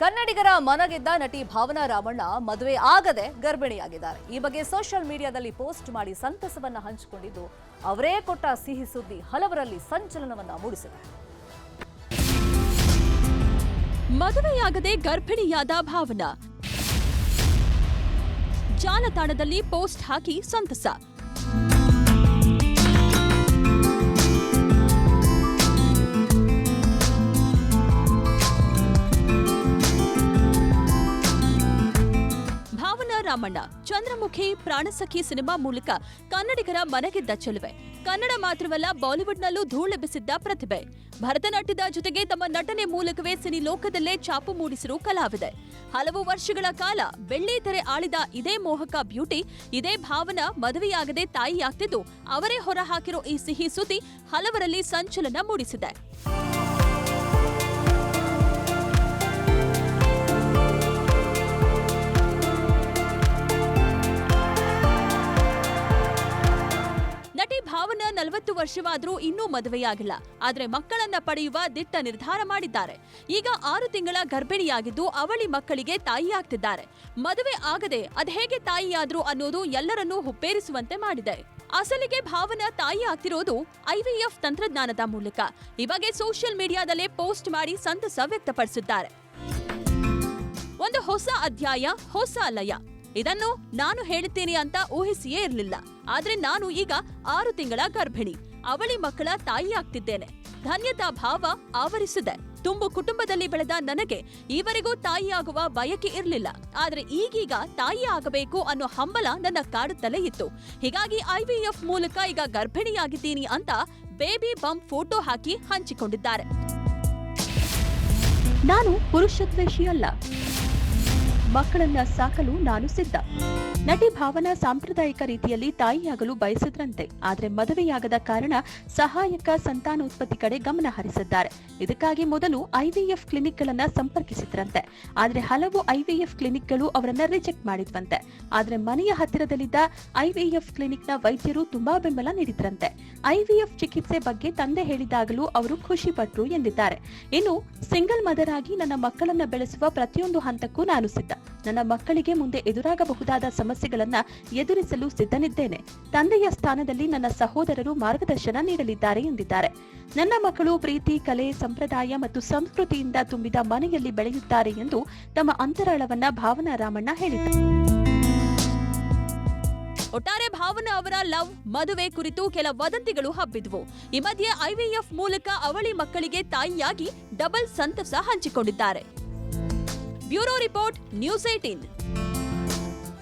ಕನ್ನಡಿಗರ ಮನಗೆದ್ದ ನಟಿ ಭಾವನಾ ರಾಮಣ್ಣ ಮದುವೆ ಆಗದೆ ಗರ್ಭಿಣಿಯಾಗಿದ್ದಾರೆ. ಈ ಬಗ್ಗೆ ಸೋಷಿಯಲ್ ಮೀಡಿಯಾದಲ್ಲಿ ಪೋಸ್ಟ್ ಮಾಡಿ ಸಂತಸವನ್ನ ಹಂಚಿಕೊಂಡಿದ್ದು ಅವರೇ ಕೊಟ್ಟ ಸಿಹಿ ಸುದ್ದಿ ಹಲವರಲ್ಲಿ ಸಂಚಲನವನ್ನ ಮೂಡಿಸಿದೆ. ಮದುವೆಯಾಗದೆ ಗರ್ಭಿಣಿಯಾದ ಭಾವನಾ ಜಾಲತಾಣದಲ್ಲಿ ಪೋಸ್ಟ್ ಹಾಕಿ ಸಂತಸ. ಭಾವನಾ ರಾಮಣ್ಣ ಚಂದ್ರಮುಖಿ ಪ್ರಾಣಸಖಿ ಸಿನಿಮಾ ಮೂಲಕ ಕನ್ನಡಿಗರ ಮನಗೆದ್ದ ಚೆಲುವೆ. ಕನ್ನಡ ಮಾತ್ರವಲ್ಲ ಬಾಲಿವುಡ್ನಲ್ಲೂ ಧೂಳೆಬ್ಬಿಸಿದ್ದ ಪ್ರತಿಭೆ. ಭರತನಾಟ್ಯದ ಜೊತೆಗೆ ತಮ್ಮ ನಟನೆ ಮೂಲಕವೇ ಸಿನಿ ಲೋಕದಲ್ಲೇ ಛಾಪು ಮೂಡಿಸಿರುವ ಕಲಾವಿದೆ. ಹಲವು ವರ್ಷಗಳ ಕಾಲ ಬೆಳ್ಳಿ ತೆರೆ ಆಳಿದ ಇದೇ ಮೋಹಕ ಬ್ಯೂಟಿ, ಇದೇ ಭಾವನಾ ಮದುವೆಯಾಗದೆ ತಾಯಿಯಾಗ್ತಿದ್ದು ಅವರೇ ಹೊರಹಾಕಿರೋ ಈ ಸಿಹಿ ಸುದ್ದಿ ಹಲವರಲ್ಲಿ ಸಂಚಲನ ಮೂಡಿಸಿದೆ. ನಟಿ ಭಾವನಾ 40 ವರ್ಷವಾದರೂ ಇನ್ನೂ ಮದುವೆಯಾಗಿಲ್ಲ. ಆದ್ರೆ ಮಕ್ಕಳನ್ನ ಪಡೆಯುವ ದಿಟ್ಟ ನಿರ್ಧಾರ ಮಾಡಿದ್ದಾರೆ. ಈಗ 6 ತಿಂಗಳ ಗರ್ಭಿಣಿಯಾಗಿದ್ದು ಅವಳಿ ಮಕ್ಕಳಿಗೆ ತಾಯಿಯಾಗ್ತಿದ್ದಾರೆ. ಮದುವೆ ಆಗದೆ ಅದ್ಹೇಗೆ ತಾಯಿಯಾದ್ರು ಅನ್ನೋದು ಎಲ್ಲರನ್ನೂ ಹುಬ್ಬೇರಿಸುವಂತೆ ಮಾಡಿದೆ. ಅಸಲಿಗೆ ಭಾವನಾ ತಾಯಿ ಆಗ್ತಿರೋದು IVF ತಂತ್ರಜ್ಞಾನದ ಮೂಲಕ. ಈ ಬಗ್ಗೆ ಸೋಷಿಯಲ್ ಮೀಡಿಯಾದಲ್ಲೇ ಪೋಸ್ಟ್ ಮಾಡಿ ಸಂತಸ ವ್ಯಕ್ತಪಡಿಸಿದ್ದಾರೆ. ಒಂದು ಹೊಸ ಅಧ್ಯಾಯ, ಹೊಸ ಲಯ. ಇದನ್ನು ನಾನು ಹೇಳುತ್ತೇನೆ ಅಂತ ಊಹಿಸಿಯೇ ಇರಲಿಲ್ಲ. ಆದ್ರೆ ನಾನು ಈಗ 6 ತಿಂಗಳ ಗರ್ಭಿಣಿ, ಅವಳಿ ಮಕ್ಕಳ ತಾಯಿಯಾಗ್ತಿದ್ದೇನೆ. ಧನ್ಯತಾ ಭಾವ ಆವರಿಸಿದೆ. ತುಂಬು ಕುಟುಂಬದಲ್ಲಿ ಬೆಳೆದ ನನಗೆ ಈವರೆಗೂ ತಾಯಿಯಾಗುವ ಬಯಕೆ ಇರಲಿಲ್ಲ. ಆದ್ರೆ ಈಗೀಗ ತಾಯಿ ಆಗಬೇಕು ಅನ್ನೋ ಹಂಬಲ ನನ್ನ ಕಾಡುತ್ತಲೇ ಇತ್ತು. ಹೀಗಾಗಿ IVF ಮೂಲಕ ಈಗ ಗರ್ಭಿಣಿಯಾಗಿದ್ದೀನಿ ಅಂತ ಬೇಬಿ ಬಂಪ್ ಫೋಟೋ ಹಾಕಿ ಹಂಚಿಕೊಂಡಿದ್ದಾರೆ. ನಾನು ಪುರುಷದ್ವೇಷಿಯಲ್ಲ, ಮಕ್ಕಳನ್ನ ಸಾಕಲು ನಾನು ಸಿದ್ಧ. ನಟಿ ಭಾವನಾ ಸಾಂಪ್ರದಾಯಿಕ ರೀತಿಯಲ್ಲಿ ತಾಯಿಯಾಗಲು ಬಯಸಿದ್ರಂತೆ. ಆದ್ರೆ ಮದುವೆಯಾಗದ ಕಾರಣ ಸಹಾಯಕ ಸಂತಾನೋತ್ಪತ್ತಿ ಕಡೆ ಗಮನ ಹರಿಸಿದ್ದಾರೆ. ಇದಕ್ಕಾಗಿ ಮೊದಲು IVF ಕ್ಲಿನಿಕ್ಗಳನ್ನ ಸಂಪರ್ಕಿಸಿದ್ರಂತೆ. ಆದ್ರೆ ಹಲವು IVF ಕ್ಲಿನಿಕ್ಗಳು ಅವರನ್ನ ರಿಜೆಕ್ಟ್ ಮಾಡಿದ್ವಂತೆ. ಆದ್ರೆ ಮನೆಯ ಹತ್ತಿರದಲ್ಲಿದ್ದ IVF ಕ್ಲಿನಿಕ್ನ ವೈದ್ಯರು ತುಂಬಾ ಬೆಂಬಲ ನೀಡಿದ್ರಂತೆ. IVF ಚಿಕಿತ್ಸೆ ಬಗ್ಗೆ ತಂದೆ ಹೇಳಿದಾಗಲೂ ಅವರು ಖುಷಿ ಪಟ್ರು ಎಂದಿದ್ದಾರೆ. ಇನ್ನು ಸಿಂಗಲ್ ಮದರ್ ಆಗಿ ನನ್ನ ಮಕ್ಕಳನ್ನ ಬೆಳೆಸುವ ಪ್ರತಿಯೊಂದು ಹಂತಕ್ಕೂ ನಾನು ಸಿದ್ಧ. ನನ್ನ ಮಕ್ಕಳಿಗೆ ಮುಂದೆ ಎದುರಾಗಬಹುದಾದ ಸಮಸ್ಯೆಗಳನ್ನ ಎದುರಿಸಲು ಸಿದ್ಧನಿದ್ದೇನೆ. ತಂದೆಯ ಸ್ಥಾನದಲ್ಲಿ ನನ್ನ ಸಹೋದರರು ಮಾರ್ಗದರ್ಶನ ನೀಡಲಿದ್ದಾರೆ ಎಂದಿದ್ದಾರೆ. ನನ್ನ ಮಕ್ಕಳು ಪ್ರೀತಿ, ಕಲೆ, ಸಂಪ್ರದಾಯ ಮತ್ತು ಸಂಸ್ಕೃತಿಯಿಂದ ತುಂಬಿದ ಮನೆಯಲ್ಲಿ ಬೆಳೆಯುತ್ತಾರೆ ಎಂದು ತಮ್ಮ ಅಂತರಾಳವನ್ನ ಭಾವನಾ ರಾಮಣ್ಣ ಹೇಳಿದರು. ಒಟ್ಟಾರೆ ಭಾವನಾ ಅವರ ಲವ್, ಮದುವೆ ಕುರಿತು ಕೆಲ ವದಂತಿಗಳು ಹಬ್ಬಿದ್ವು. ಈ ಮಧ್ಯೆ IVF ಮೂಲಕ ಅವಳಿ ಮಕ್ಕಳಿಗೆ ತಾಯಿಯಾಗಿ ಡಬಲ್ ಸಂತಸ ಹಂಚಿಕೊಂಡಿದ್ದಾರೆ. Bureau report, news 18.